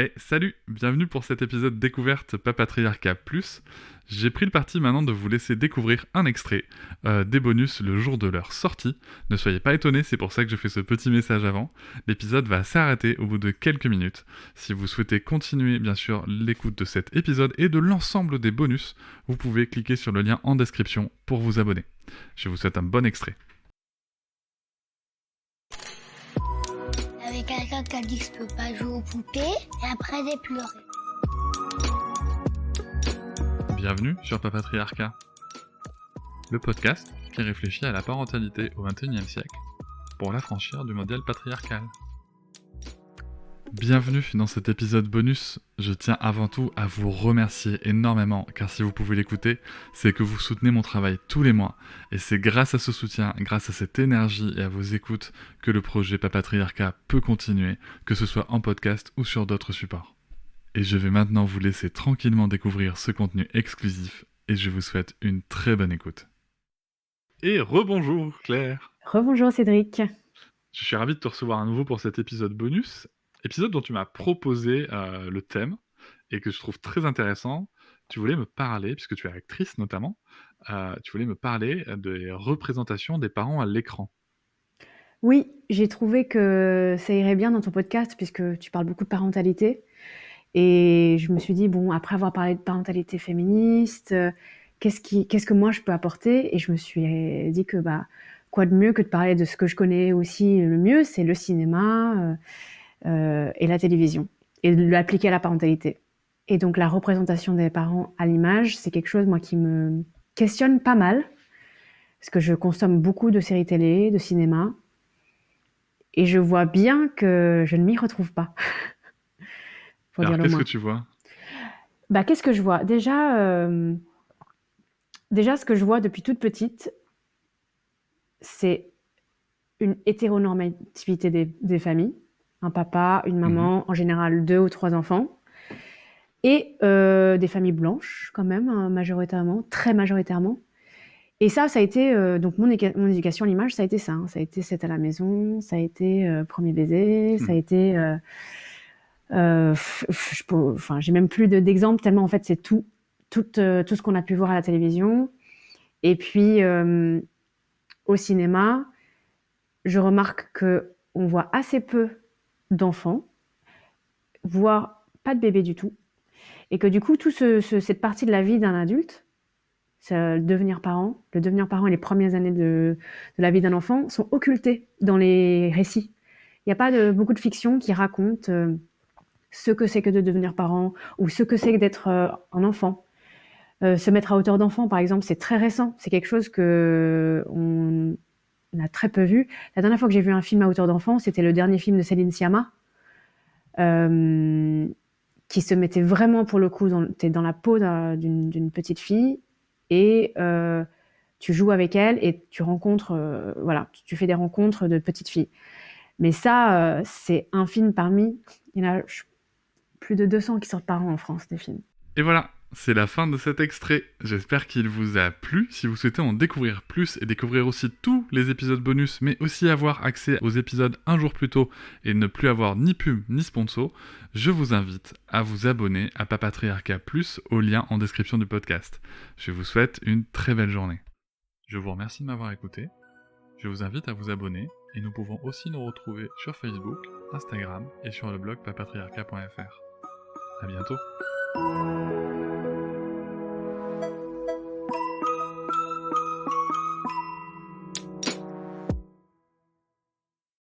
Et salut, bienvenue pour cet épisode découverte Papatriarcat Plus. J'ai pris le parti maintenant de vous laisser découvrir un extrait des bonus le jour de leur sortie. Ne soyez pas étonnés, c'est pour ça que je fais ce petit message avant. L'épisode va s'arrêter au bout de quelques minutes. Si vous souhaitez continuer bien sûr l'écoute de cet épisode et de l'ensemble des bonus, vous pouvez cliquer sur le lien en description pour vous abonner. Je vous souhaite un bon extrait. Avec quelqu'un qui a dit que je peux pas jouer aux poupées, et après j'ai pleuré. Bienvenue sur Papatriarcat, le podcast qui réfléchit à la parentalité au XXIe siècle pour l'affranchir du modèle patriarcal. Bienvenue dans cet épisode bonus. Je tiens avant tout à vous remercier énormément, car si vous pouvez l'écouter, c'est que vous soutenez mon travail tous les mois. Et c'est grâce à ce soutien, grâce à cette énergie et à vos écoutes, que le projet Papatriarcat peut continuer, que ce soit en podcast ou sur d'autres supports. Et je vais maintenant vous laisser tranquillement découvrir ce contenu exclusif, et je vous souhaite une très bonne écoute. Et rebonjour Claire. Rebonjour Cédric. Je suis ravi de te recevoir à nouveau pour cet épisode bonus. Épisode dont tu m'as proposé le thème et que je trouve très intéressant. Tu voulais me parler, puisque tu es actrice notamment, tu voulais me parler des représentations des parents à l'écran. Oui, j'ai trouvé que ça irait bien dans ton podcast puisque tu parles beaucoup de parentalité. Et je me suis dit, bon, après avoir parlé de parentalité féministe, qu'est-ce que moi je peux apporter? Et je me suis dit que quoi de mieux que de parler de ce que je connais aussi le mieux, c'est le cinéma et la télévision, et de l'appliquer à la parentalité. Et donc la représentation des parents à l'image, c'est quelque chose moi qui me questionne pas mal, parce que je consomme beaucoup de séries télé, de cinéma, et je vois bien que je ne m'y retrouve pas. Pour Alors dire le qu'est-ce moins. que tu vois? Qu'est-ce que je vois? Déjà, ce que je vois depuis toute petite, c'est une hétéronormativité des familles. Un papa, une maman, en général 2 ou 3 enfants. Et des familles blanches, quand même, hein, majoritairement, très majoritairement. Et ça a été, donc mon éducation à l'image, ça a été ça, hein. Ça a été C'est à la maison, ça a été Premier baiser, ça a été... j'ai même plus d'exemples, tellement en fait c'est tout ce qu'on a pu voir à la télévision. Et puis au cinéma, je remarque qu'on voit assez peu d'enfants, voire pas de bébés du tout, et que du coup cette partie de la vie d'un adulte, c'est le devenir parent et les premières années de la vie d'un enfant sont occultés dans les récits. Il n'y a pas beaucoup de fiction qui raconte ce que c'est que de devenir parent ou ce que c'est que d'être un enfant. Se mettre à hauteur d'enfant, par exemple, c'est très récent. C'est quelque chose qu'on a très peu vu. La dernière fois que j'ai vu un film à hauteur d'enfant, c'était le dernier film de Céline Sciamma, qui se mettait vraiment, pour le coup, t'es dans la peau d'une petite fille et tu joues avec elle et tu rencontres, tu fais des rencontres de petites filles. Mais ça, c'est un film parmi... Il y en a plus de 200 qui sortent par an en France, des films. Et voilà, c'est la fin de cet extrait. J'espère qu'il vous a plu. Si vous souhaitez en découvrir plus et découvrir aussi tous les épisodes bonus, mais aussi avoir accès aux épisodes un jour plus tôt et ne plus avoir ni pub ni sponsor, je vous invite à vous abonner à Papatriarcat Plus au lien en description du podcast. Je vous souhaite une très belle journée. Je vous remercie de m'avoir écouté. Je vous invite à vous abonner et nous pouvons aussi nous retrouver sur Facebook, Instagram et sur le blog papatriarcat.fr. À bientôt.